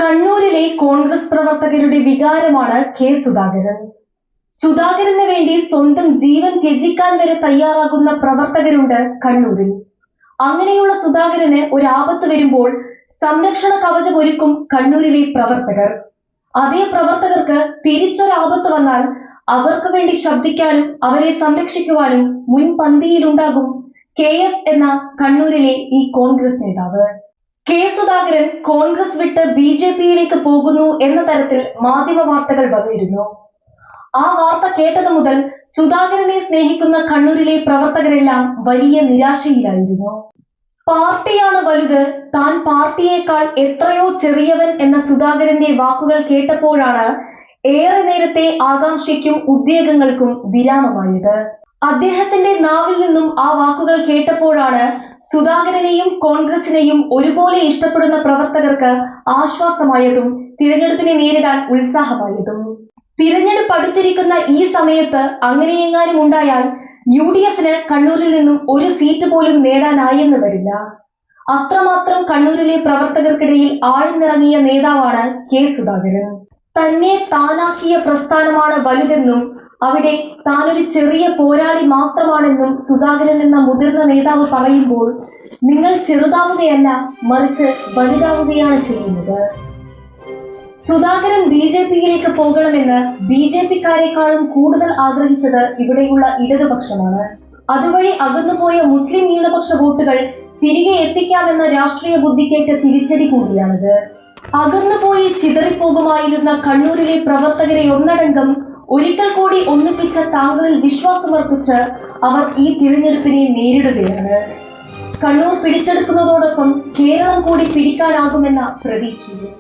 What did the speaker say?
കണ്ണൂരിലെ കോൺഗ്രസ് പ്രവർത്തകരുടെ വികാരമാണ് കെ സുധാകരൻ. സുധാകരന് വേണ്ടി സ്വന്തം ജീവൻ ത്യജിക്കാൻ വരെ തയ്യാറാകുന്ന പ്രവർത്തകരുണ്ട് കണ്ണൂരിൽ. അങ്ങനെയുള്ള സുധാകരന് ഒരു ആപത്ത് വരുമ്പോൾ സംരക്ഷണ കവചം ഒരുക്കും കണ്ണൂരിലെ പ്രവർത്തകർ. അതേ പ്രവർത്തകർക്ക് തിരിച്ചൊരാപത്ത് വന്നാൽ അവർക്ക് വേണ്ടി ശബ്ദിക്കാനും അവരെ സംരക്ഷിക്കുവാനും മുൻപന്തിയിലുണ്ടാകും KS എന്ന കണ്ണൂരിലെ ഈ കോൺഗ്രസ് നേതാവ്. കെ സുധാകരൻ കോൺഗ്രസ് വിട്ട് BJPയിലേക്ക് പോകുന്നു എന്ന തരത്തിൽ മാധ്യമ വാർത്തകൾ വന്നിരുന്നു. ആ വാർത്ത കേട്ടത് മുതൽ സുധാകരനെ സ്നേഹിക്കുന്ന കണ്ണൂരിലെ പ്രവർത്തകരെല്ലാം വലിയ നിരാശയിലായിരുന്നു. പാർട്ടിയാണ് വലുത്, താൻ പാർട്ടിയേക്കാൾ എത്രയോ ചെറിയവൻ എന്ന സുധാകരന്റെ വാക്കുകൾ കേട്ടപ്പോഴാണ് ഏറെ നേരത്തെ ആകാംക്ഷയ്ക്കും ഉദ്വേഗങ്ങൾക്കും വിരാമമായത്. അദ്ദേഹത്തിന്റെ നാവിൽ നിന്നും ആ വാക്കുകൾ കേട്ടപ്പോഴാണ് സുധാകരനെയും കോൺഗ്രസിനെയും ഒരുപോലെ ഇഷ്ടപ്പെടുന്ന പ്രവർത്തകർക്ക് ആശ്വാസമായതും തിരഞ്ഞെടുപ്പിനെ നേരിടാൻ ഉത്സാഹമായതും. തിരഞ്ഞെടുപ്പ് അടുത്തിരിക്കുന്ന ഈ സമയത്ത് അങ്ങനെയെങ്ങാനും ഉണ്ടായാൽ UDFന് കണ്ണൂരിൽ നിന്നും ഒരു സീറ്റ് പോലും നേടാനായെന്ന് വരില്ല. അത്രമാത്രം കണ്ണൂരിലെ പ്രവർത്തകർക്കിടയിൽ ആഴ്ന്നിറങ്ങിയ നേതാവാണ് കെ സുധാകരൻ. തന്നെ താനാക്കിയ പ്രസ്ഥാനമാണ് വലുതെന്നും അവിടെ താനൊരു ചെറിയ പോരാളി മാത്രമാണെന്നും സുധാകരൻ എന്ന മുതിർന്ന നേതാവ് പറയുമ്പോൾ നിങ്ങൾ ചെറുതാവുകയല്ല, മറിച്ച് വലുതാവുകയാണ് ചെയ്യുന്നത്. സുധാകരൻ BJPയിലേക്ക് പോകണമെന്ന് BJPക്കാരെക്കാളും കൂടുതൽ ആഗ്രഹിച്ചത് ഇവിടെയുള്ള ഇടതുപക്ഷമാണ്. അതുവഴി അകന്നുപോയ മുസ്ലിം ന്യൂനപക്ഷ വോട്ടുകൾ തിരികെ എത്തിക്കാമെന്ന രാഷ്ട്രീയ ബുദ്ധിക്കേറ്റ തിരിച്ചടി കൂടിയാണിത്. അകന്നുപോയി ചിതറിപ്പോകുമായിരുന്ന കണ്ണൂരിലെ പ്രവർത്തകരെ ഒന്നടങ്കം ഒരിക്കൽ കൂടി ഒന്നിപ്പിച്ച താങ്കളിൽ വിശ്വാസമർപ്പിച്ച് അവർ ഈ തിരഞ്ഞെടുപ്പിനെ നേരിടുകയാണ്. കണ്ണൂർ പിടിച്ചെടുക്കുന്നതോടൊപ്പം കേരളം കൂടി പിടിക്കാനാകുമെന്ന പ്രതീക്ഷയും.